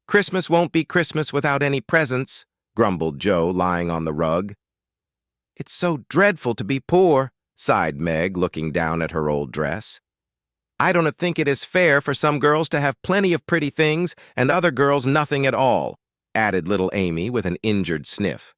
Christmas won't be Christmas without any presents, grumbled Joe, lying on the rug. It's so dreadful to be poor, sighed Meg, looking down at her old dress. I don't think it is fair for some girls to have plenty of pretty things and other girls nothing at all, added little Amy with an injured sniff.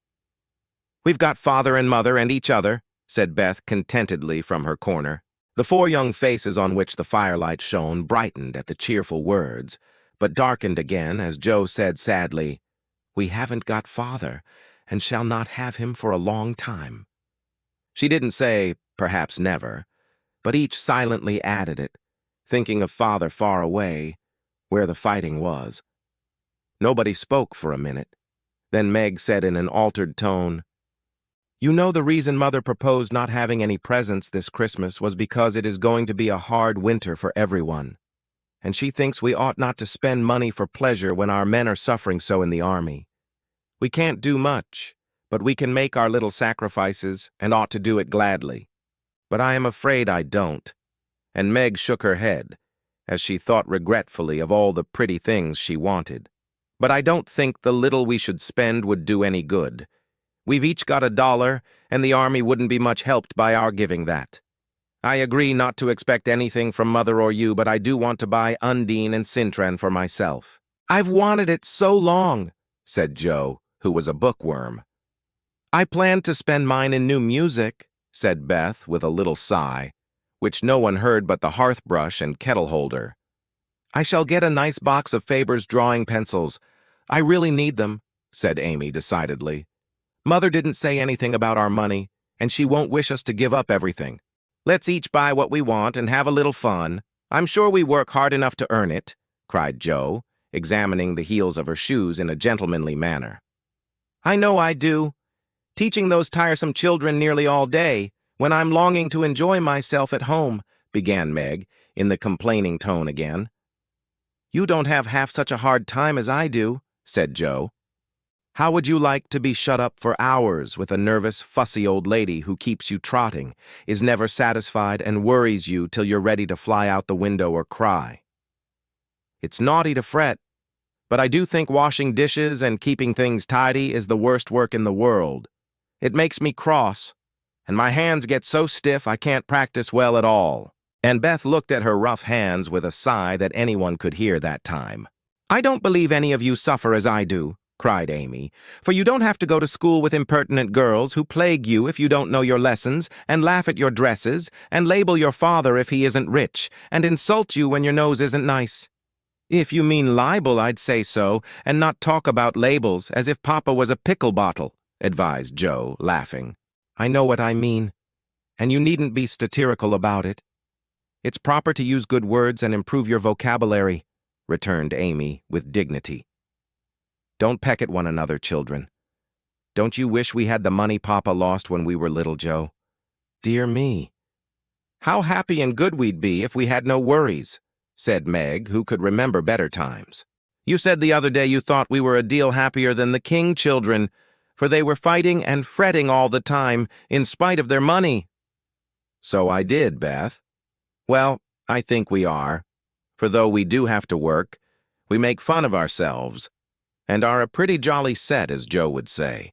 We've got father and mother and each other, said Beth contentedly from her corner. The four young faces on which the firelight shone brightened at the cheerful words, but darkened again as Joe said sadly, We haven't got father, and shall not have him for a long time. She didn't say, perhaps never, but each silently added it, thinking of father far away, where the fighting was. Nobody spoke for a minute. Then Meg said in an altered tone, You know the reason Mother proposed not having any presents this Christmas was because it is going to be a hard winter for everyone, and she thinks we ought not to spend money for pleasure when our men are suffering so in the army. We can't do much, but we can make our little sacrifices and ought to do it gladly. But I am afraid I don't. And Meg shook her head, as she thought regretfully of all the pretty things she wanted. But I don't think the little we should spend would do any good. We've each got $1, and the army wouldn't be much helped by our giving that. I agree not to expect anything from Mother or you, but I do want to buy Undine and Sintran for myself. I've wanted it so long, said Joe, who was a bookworm. I planned to spend mine in new music, said Beth with a little sigh, which no one heard but the hearth brush and kettle holder. I shall get a nice box of Faber's drawing pencils. I really need them, said Amy decidedly. Mother didn't say anything about our money, and she won't wish us to give up everything. Let's each buy what we want and have a little fun. I'm sure we work hard enough to earn it, cried Joe, examining the heels of her shoes in a gentlemanly manner. I know I do. Teaching those tiresome children nearly all day, when I'm longing to enjoy myself at home, began Meg, in the complaining tone again. You don't have half such a hard time as I do, said Joe. How would you like to be shut up for hours with a nervous, fussy old lady who keeps you trotting, is never satisfied, and worries you till you're ready to fly out the window or cry? It's naughty to fret, but I do think washing dishes and keeping things tidy is the worst work in the world. It makes me cross, and my hands get so stiff I can't practice well at all. And Beth looked at her rough hands with a sigh that anyone could hear that time. I don't believe any of you suffer as I do, cried Amy, for you don't have to go to school with impertinent girls who plague you if you don't know your lessons, and laugh at your dresses, and label your father if he isn't rich, and insult you when your nose isn't nice. If you mean libel, I'd say so, and not talk about labels as if Papa was a pickle bottle, advised Joe, laughing. I know what I mean, and you needn't be satirical about it. It's proper to use good words and improve your vocabulary, returned Amy with dignity. Don't peck at one another, children. Don't you wish we had the money Papa lost when we were little, Joe? Dear me. How happy and good we'd be if we had no worries, said Meg, who could remember better times. You said the other day you thought we were a deal happier than the King children, for they were fighting and fretting all the time, in spite of their money. So I did, Beth. Well, I think we are, for though we do have to work, we make fun of ourselves, and are a pretty jolly set, as Joe would say.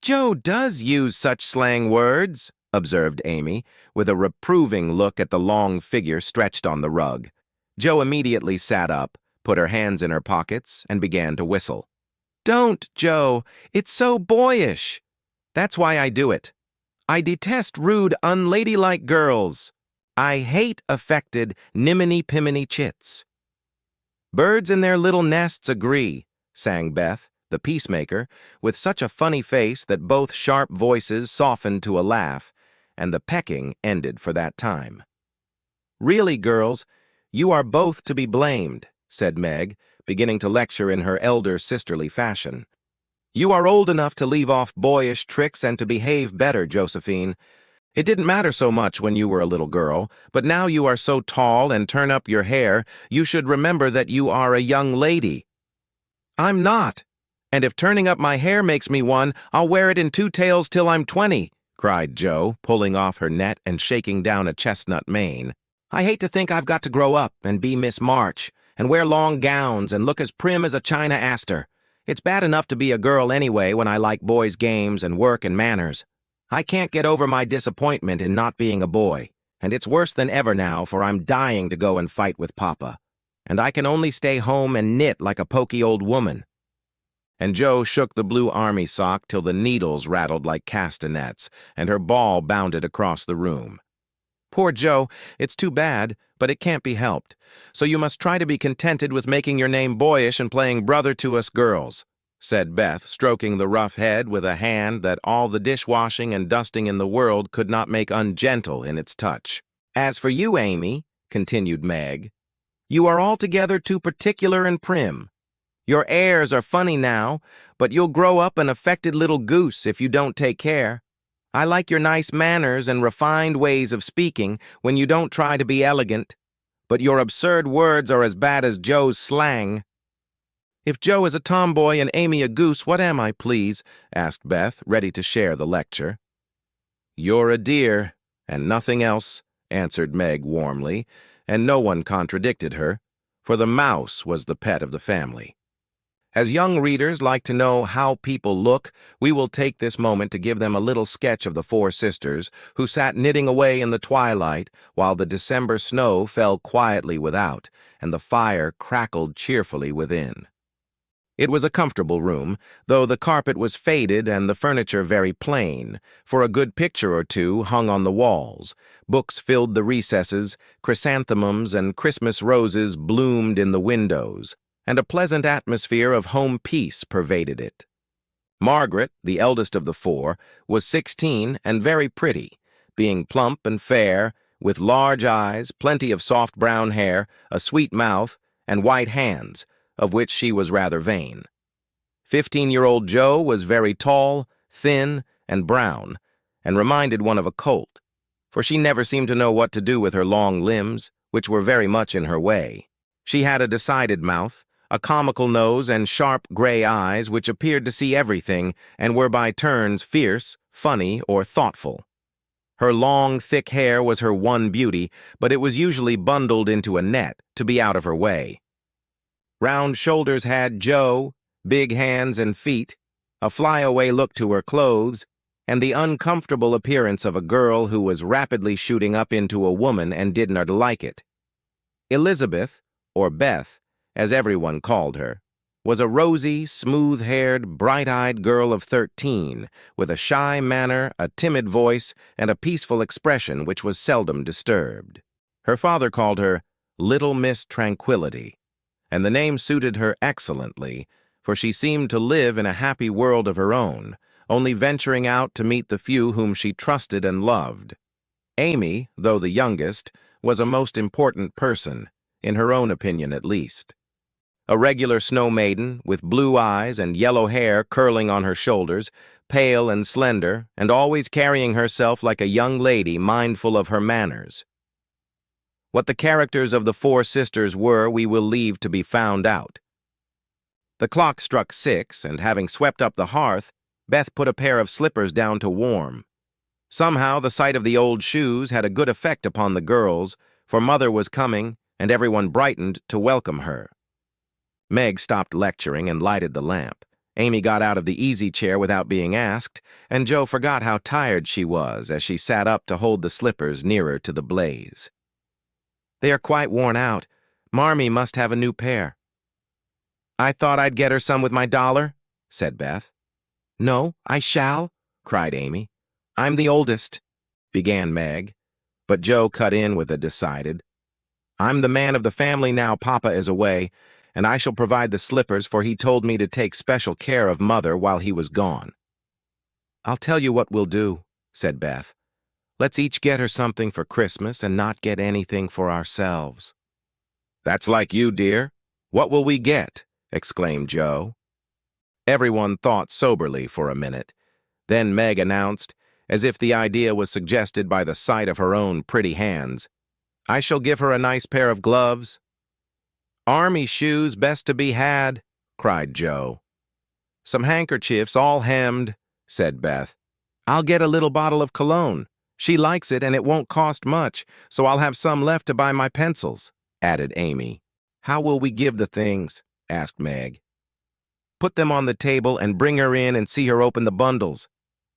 Joe does use such slang words, observed Amy, with a reproving look at the long figure stretched on the rug. Joe immediately sat up, put her hands in her pockets, and began to whistle. Don't, Joe. It's so boyish. That's why I do it. I detest rude, unladylike girls. I hate affected, niminy-piminy chits. Birds in their little nests agree, sang Beth, the peacemaker, with such a funny face that both sharp voices softened to a laugh, and the pecking ended for that time. Really, girls, you are both to be blamed, said Meg, beginning to lecture in her elder sisterly fashion. You are old enough to leave off boyish tricks and to behave better, Josephine. It didn't matter so much when you were a little girl, but now you are so tall and turn up your hair, you should remember that you are a young lady. I'm not, and if turning up my hair makes me one, I'll wear it in 2 tails till I'm 20, cried Joe, pulling off her net and shaking down a chestnut mane. I hate to think I've got to grow up and be Miss March, and wear long gowns and look as prim as a china aster. It's bad enough to be a girl anyway when I like boys' games and work and manners. I can't get over my disappointment in not being a boy, and it's worse than ever now, for I'm dying to go and fight with Papa. And I can only stay home and knit like a poky old woman." And Jo shook the blue army sock till the needles rattled like castanets, and her ball bounded across the room. "Poor Jo, it's too bad, but it can't be helped. So you must try to be contented with making your name boyish and playing brother to us girls," said Beth, stroking the rough head with a hand that all the dishwashing and dusting in the world could not make ungentle in its touch. "As for you, Amy," continued Meg, "you are altogether too particular and prim. Your airs are funny now, but you'll grow up an affected little goose if you don't take care. I like your nice manners and refined ways of speaking when you don't try to be elegant, but your absurd words are as bad as Jo's slang." "If Jo is a tomboy and Amy a goose, what am I, please?" asked Beth, ready to share the lecture. "You're a dear, and nothing else," answered Meg warmly, and no one contradicted her, for the mouse was the pet of the family. As young readers like to know how people look, we will take this moment to give them a little sketch of the four sisters, who sat knitting away in the twilight while the December snow fell quietly without, and the fire crackled cheerfully within. It was a comfortable room, though the carpet was faded and the furniture very plain, for a good picture or two hung on the walls, books filled the recesses, chrysanthemums and Christmas roses bloomed in the windows, and a pleasant atmosphere of home peace pervaded it. Margaret, the eldest of the four, was 16 and very pretty, being plump and fair, with large eyes, plenty of soft brown hair, a sweet mouth, and white hands, of which she was rather vain. 15-year-old Jo was very tall, thin, and brown, and reminded one of a colt, for she never seemed to know what to do with her long limbs, which were very much in her way. She had a decided mouth, a comical nose, and sharp gray eyes which appeared to see everything and were by turns fierce, funny, or thoughtful. Her long, thick hair was her one beauty, but it was usually bundled into a net to be out of her way. Round shoulders had Jo, big hands and feet, a flyaway look to her clothes, and the uncomfortable appearance of a girl who was rapidly shooting up into a woman and did not like it. Elizabeth, or Beth, as everyone called her, was a rosy, smooth-haired, bright-eyed girl of 13, with a shy manner, a timid voice, and a peaceful expression which was seldom disturbed. Her father called her Little Miss Tranquility, and the name suited her excellently, for she seemed to live in a happy world of her own, only venturing out to meet the few whom she trusted and loved. Amy, though the youngest, was a most important person, in her own opinion at least. A regular snow maiden, with blue eyes and yellow hair curling on her shoulders, pale and slender, and always carrying herself like a young lady mindful of her manners. What the characters of the four sisters were we will leave to be found out. The clock struck 6, and having swept up the hearth, Beth put a pair of slippers down to warm. Somehow the sight of the old shoes had a good effect upon the girls, for Mother was coming, and everyone brightened to welcome her. Meg stopped lecturing and lighted the lamp. Amy got out of the easy chair without being asked, and Jo forgot how tired she was as she sat up to hold the slippers nearer to the blaze. "They are quite worn out. Marmee must have a new pair." "I thought I'd get her some with my dollar," said Beth. "No, I shall," cried Amy. "I'm the oldest," began Meg, but Jo cut in with a decided, "I'm the man of the family now Papa is away, and I shall provide the slippers, for he told me to take special care of Mother while he was gone." "I'll tell you what we'll do," said Beth. "Let's each get her something for Christmas and not get anything for ourselves." "That's like you, dear. What will we get?" exclaimed Jo. Everyone thought soberly for a minute. Then Meg announced, as if the idea was suggested by the sight of her own pretty hands, "I shall give her a nice pair of gloves." "Army shoes best to be had," cried Jo. "Some handkerchiefs all hemmed," said Beth. "I'll get a little bottle of cologne. She likes it and it won't cost much, so I'll have some left to buy my pencils," added Amy. How will we give the things? Asked Meg. Put them on the table and bring her in and see her open the bundles.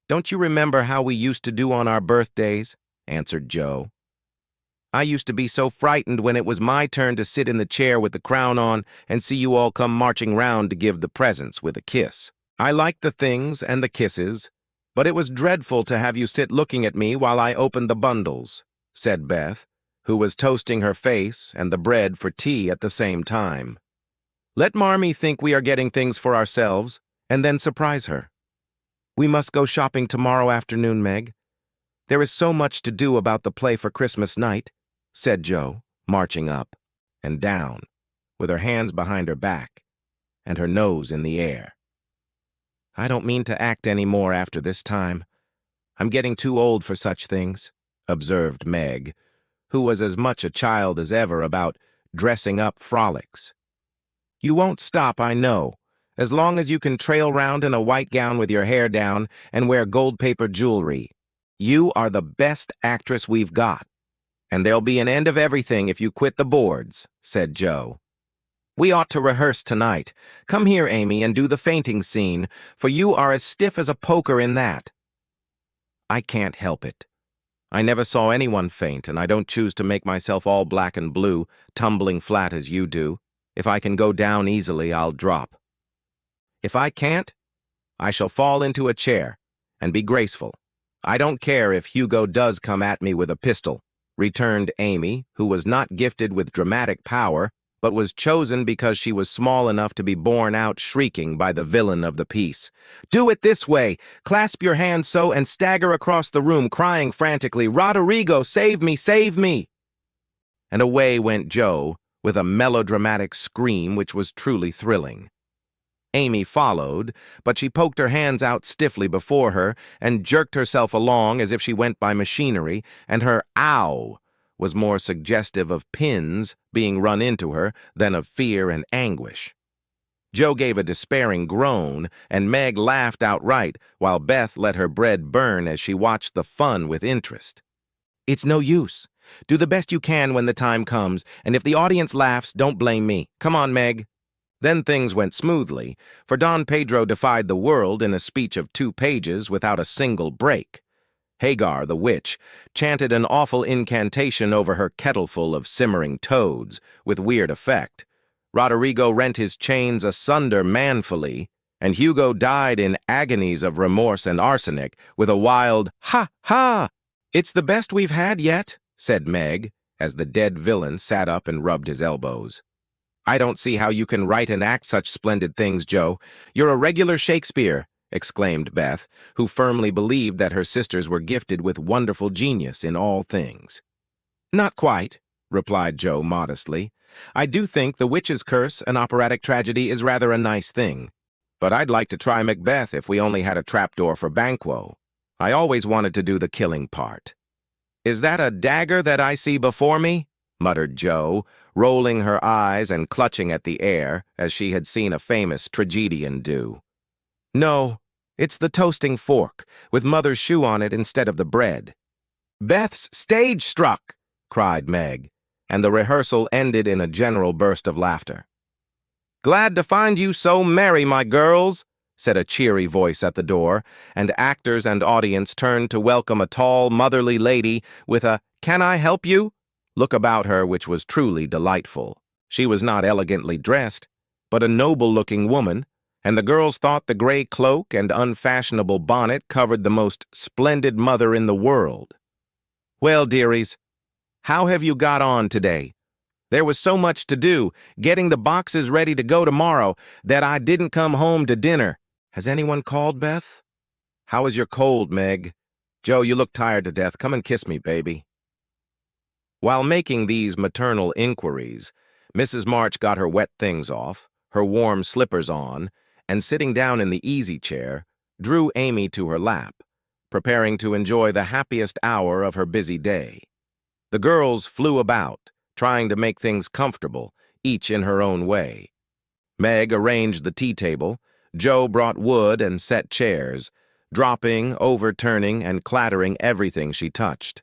Don't you remember how we used to do on our birthdays? Answered Joe. I used to be so frightened when it was my turn to sit in the chair with the crown on and see you all come marching round to give the presents with a kiss. I liked the things and the kisses, but it was dreadful to have you sit looking at me while I opened the bundles, said Beth, who was toasting her face and the bread for tea at the same time. Let Marmee think we are getting things for ourselves, and then surprise her. We must go shopping tomorrow afternoon, Meg. There is so much to do about the play for Christmas night, said Joe, marching up and down, with her hands behind her back and her nose in the air. I don't mean to act any more after this time. I'm getting too old for such things, observed Meg, who was as much a child as ever about dressing up frolics. You won't stop, I know, as long as you can trail round in a white gown with your hair down and wear gold-paper jewelry. You are the best actress we've got, and there'll be an end of everything if you quit the boards, said Joe. We ought to rehearse tonight. Come here, Amy, and do the fainting scene, for you are as stiff as a poker in that. I can't help it. I never saw anyone faint, and I don't choose to make myself all black and blue, tumbling flat as you do. If I can go down easily, I'll drop. If I can't, I shall fall into a chair and be graceful. I don't care if Hugo does come at me with a pistol, returned Amy, who was not gifted with dramatic power, but was chosen because she was small enough to be borne out shrieking by the villain of the piece. Do it this way. Clasp your hands so and stagger across the room, crying frantically, Roderigo, save me, save me! And away went Joe, with a melodramatic scream which was truly thrilling. Amy followed, but she poked her hands out stiffly before her and jerked herself along as if she went by machinery, and her ow was more suggestive of pins being run into her than of fear and anguish. Joe gave a despairing groan, and Meg laughed outright, while Beth let her bread burn as she watched the fun with interest. It's no use. Do the best you can when the time comes, and if the audience laughs, don't blame me. Come on, Meg. Then things went smoothly, for Don Pedro defied the world in a speech of 2 pages without a single break. Hagar, the witch, chanted an awful incantation over her kettleful of simmering toads, with weird effect. Roderigo rent his chains asunder manfully, and Hugo died in agonies of remorse and arsenic, with a wild, ha, ha! It's the best we've had yet, said Meg, as the dead villain sat up and rubbed his elbows. I don't see how you can write and act such splendid things, Joe. You're a regular Shakespeare, exclaimed Beth, who firmly believed that her sisters were gifted with wonderful genius in all things. Not quite, replied Joe modestly. I do think The Witch's Curse, an operatic tragedy, is rather a nice thing. But I'd like to try Macbeth if we only had a trapdoor for Banquo. I always wanted to do the killing part. Is that a dagger that I see before me? Muttered Joe, rolling her eyes and clutching at the air, as she had seen a famous tragedian do. No, it's the toasting fork, with Mother's shoe on it instead of the bread. Beth's stage struck, cried Meg, and the rehearsal ended in a general burst of laughter. Glad to find you so merry, my girls, said a cheery voice at the door, and actors and audience turned to welcome a tall, motherly lady with a, "Can I help you?" look about her which was truly delightful. She was not elegantly dressed, but a noble-looking woman, and the girls thought the gray cloak and unfashionable bonnet covered the most splendid mother in the world. Well, dearies, how have you got on today? There was so much to do, getting the boxes ready to go tomorrow, that I didn't come home to dinner. Has anyone called, Beth? How is your cold, Meg? Joe, you look tired to death. Come and kiss me, baby. While making these maternal inquiries, Mrs. March got her wet things off, her warm slippers on, and sitting down in the easy chair, drew Amy to her lap, preparing to enjoy the happiest hour of her busy day. The girls flew about, trying to make things comfortable, each in her own way. Meg arranged the tea table, Joe brought wood and set chairs, dropping, overturning, and clattering everything she touched.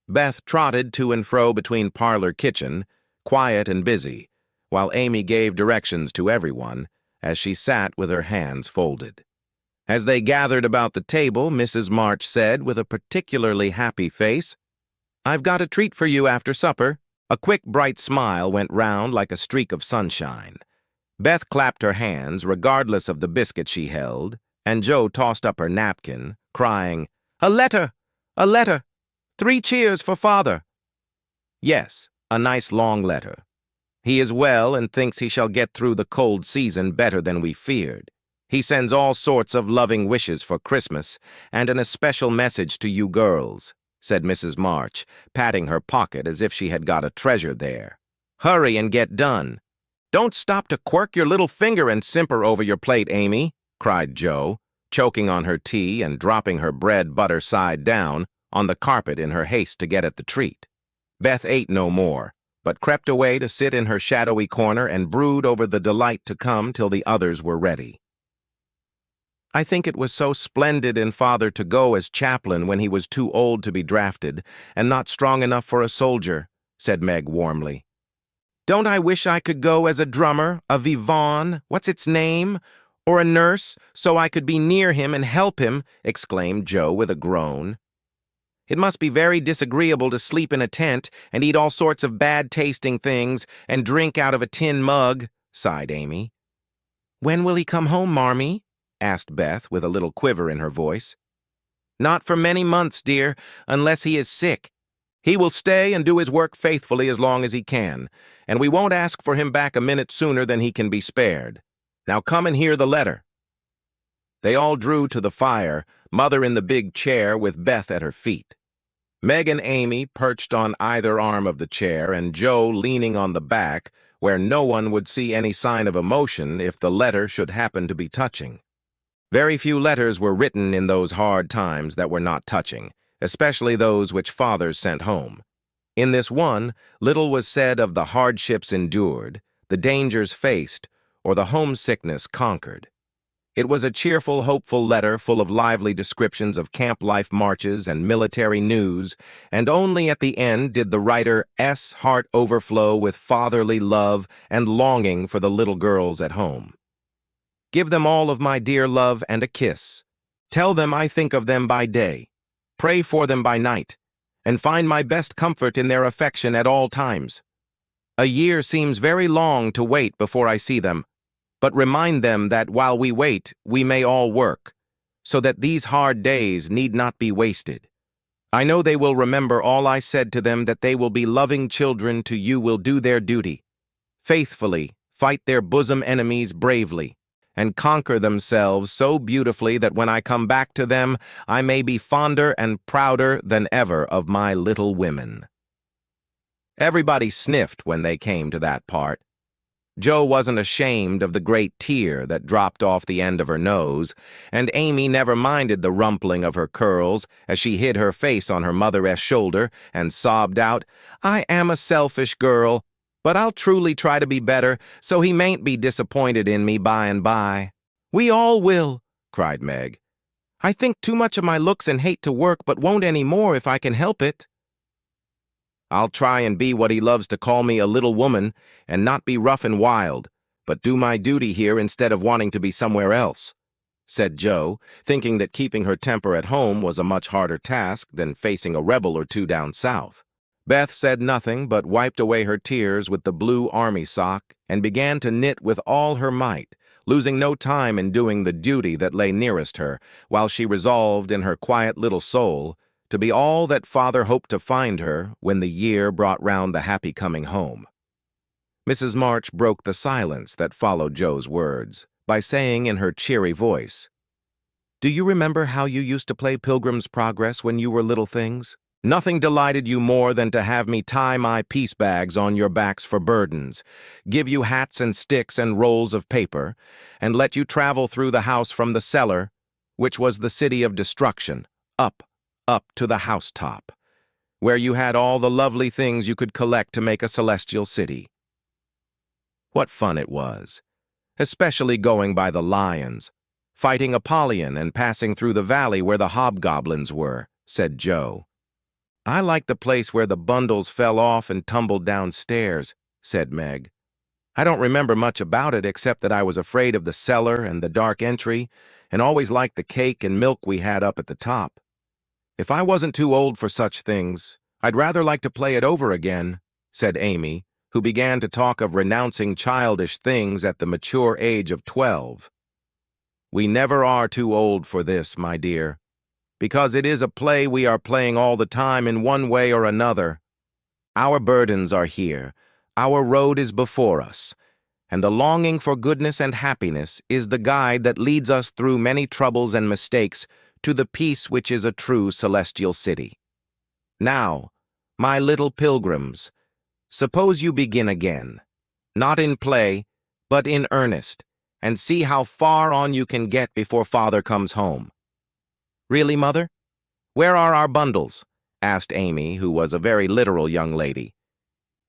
Beth trotted to and fro between parlor kitchen, quiet and busy, while Amy gave directions to everyone as she sat with her hands folded. As they gathered about the table, Mrs. March said with a particularly happy face, "I've got a treat for you after supper." A quick, bright smile went round like a streak of sunshine. Beth clapped her hands, regardless of the biscuit she held, and Jo tossed up her napkin, crying, "A letter! A letter! 3 cheers for Father!" Yes, a nice long letter. He is well and thinks he shall get through the cold season better than we feared. He sends all sorts of loving wishes for Christmas and an especial message to you girls, said Mrs. March, patting her pocket as if she had got a treasure there. "Hurry and get done. Don't stop to quirk your little finger and simper over your plate, Amy," cried Jo, choking on her tea and dropping her bread butter side down on the carpet in her haste to get at the treat. Beth ate no more, but crept away to sit in her shadowy corner and brood over the delight to come till the others were ready. "I think it was so splendid in Father to go as chaplain when he was too old to be drafted and not strong enough for a soldier," said Meg warmly. "Don't I wish I could go as a drummer, a vivon, what's its name, or a nurse, so I could be near him and help him," exclaimed Jo with a groan. "It must be very disagreeable to sleep in a tent and eat all sorts of bad-tasting things and drink out of a tin mug," sighed Amy. "When will he come home, Marmee?" asked Beth with a little quiver in her voice. "Not for many months, dear, unless he is sick. He will stay and do his work faithfully as long as he can, and we won't ask for him back a minute sooner than he can be spared. Now come and hear the letter." They all drew to the fire, Mother in the big chair with Beth at her feet. Meg and Amy perched on either arm of the chair and Jo leaning on the back, where no one would see any sign of emotion if the letter should happen to be touching. Very few letters were written in those hard times that were not touching, especially those which fathers sent home. In this one, little was said of the hardships endured, the dangers faced, or the homesickness conquered. It was a cheerful, hopeful letter full of lively descriptions of camp life marches and military news, and only at the end did the writer's heart overflow with fatherly love and longing for the little girls at home. "Give them all of my dear love and a kiss. Tell them I think of them by day. Pray for them by night, and find my best comfort in their affection at all times. A year seems very long to wait before I see them, but remind them that while we wait, we may all work, so that these hard days need not be wasted. I know they will remember all I said to them, that they will be loving children to you, will do their duty, faithfully fight their bosom enemies bravely, and conquer themselves so beautifully that when I come back to them, I may be fonder and prouder than ever of my little women." Everybody sniffed when they came to that part. Jo wasn't ashamed of the great tear that dropped off the end of her nose, and Amy never minded the rumpling of her curls as she hid her face on her mother's shoulder and sobbed out, "I am a selfish girl, but I'll truly try to be better, so he mayn't be disappointed in me by and by." "We all will," cried Meg. "I think too much of my looks and hate to work, but won't any more if I can help it." "I'll try and be what he loves to call me, a little woman, and not be rough and wild, but do my duty here instead of wanting to be somewhere else," said Jo, thinking that keeping her temper at home was a much harder task than facing a rebel or two down south. Beth said nothing but wiped away her tears with the blue army sock and began to knit with all her might, losing no time in doing the duty that lay nearest her, while she resolved in her quiet little soul to be all that Father hoped to find her when the year brought round the happy coming home. Mrs. March broke the silence that followed Jo's words by saying in her cheery voice, "Do you remember how you used to play Pilgrim's Progress when you were little things? Nothing delighted you more than to have me tie my piece bags on your backs for burdens, give you hats and sticks and rolls of paper, and let you travel through the house from the cellar, which was the city of destruction, up to the housetop, where you had all the lovely things you could collect to make a celestial city. What fun it was, especially going by the lions, fighting Apollyon and passing through the valley where the hobgoblins were," said Jo. "I liked the place where the bundles fell off and tumbled downstairs," said Meg. I don't remember much about it except that I was afraid of the cellar and the dark entry, and always liked the cake and milk we had up at the top. If I wasn't too old for such things, I'd rather like to play it over again, said Amy, who began to talk of renouncing childish things at the mature age of 12. We never are too old for this, my dear, because it is a play we are playing all the time in one way or another. Our burdens are here, our road is before us, and the longing for goodness and happiness is the guide that leads us through many troubles and mistakes to the peace which is a true celestial city. Now, my little pilgrims, suppose you begin again, not in play, but in earnest, and see how far on you can get before Father comes home. Really, Mother? Where are our bundles? Asked Amy, who was a very literal young lady.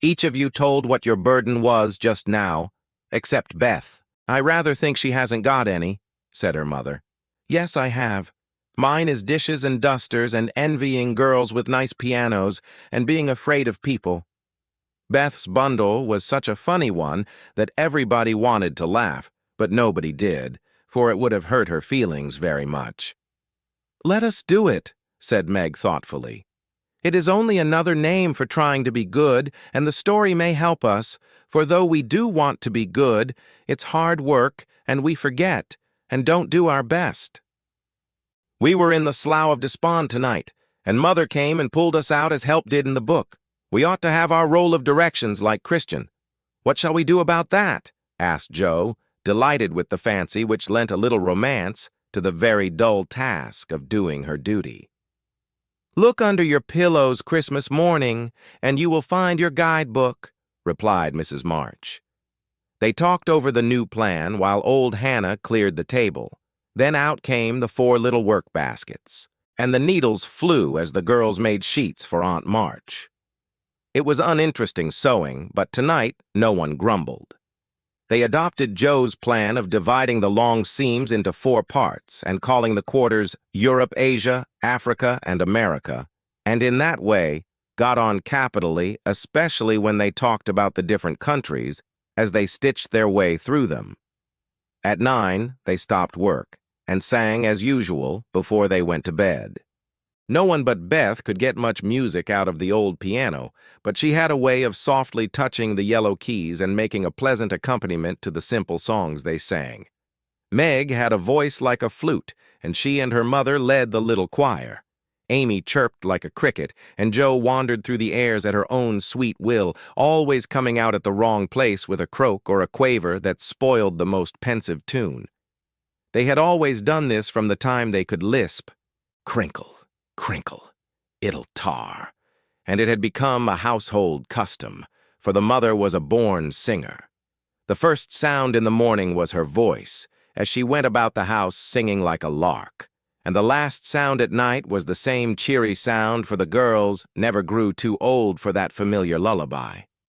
Each of you told what your burden was just now, except Beth. I rather think she hasn't got any, said her mother. Yes, I have. Mine is dishes and dusters and envying girls with nice pianos and being afraid of people. Beth's bundle was such a funny one that everybody wanted to laugh, but nobody did, for it would have hurt her feelings very much. Let us do it, said Meg thoughtfully. It is only another name for trying to be good, and the story may help us, for though we do want to be good, it's hard work, and we forget, and don't do our best. We were in the Slough of Despond tonight, and Mother came and pulled us out as Help did in the book. We ought to have our roll of directions like Christian. What shall we do about that? Asked Joe, delighted with the fancy which lent a little romance to the very dull task of doing her duty. Look under your pillows Christmas morning, and you will find your guidebook, replied Mrs. March. They talked over the new plan while old Hannah cleared the table. Then out came the 4 little work baskets, and the needles flew as the girls made sheets for Aunt March. It was uninteresting sewing, but tonight no one grumbled. They adopted Joe's plan of dividing the long seams into 4 parts and calling the quarters Europe, Asia, Africa, and America, and in that way got on capitally, especially when they talked about the different countries as they stitched their way through them. At 9, they stopped work and sang as usual before they went to bed. No one but Beth could get much music out of the old piano, but she had a way of softly touching the yellow keys and making a pleasant accompaniment to the simple songs they sang. Meg had a voice like a flute, and she and her mother led the little choir. Amy chirped like a cricket, and Joe wandered through the airs at her own sweet will, always coming out at the wrong place with a croak or a quaver that spoiled the most pensive tune. They had always done this from the time they could lisp, crinkle, crinkle, it'll tar, and it had become a household custom, for the mother was a born singer. The first sound in the morning was her voice, as she went about the house singing like a lark, and the last sound at night was the same cheery sound, for the girls never grew too old for that familiar lullaby.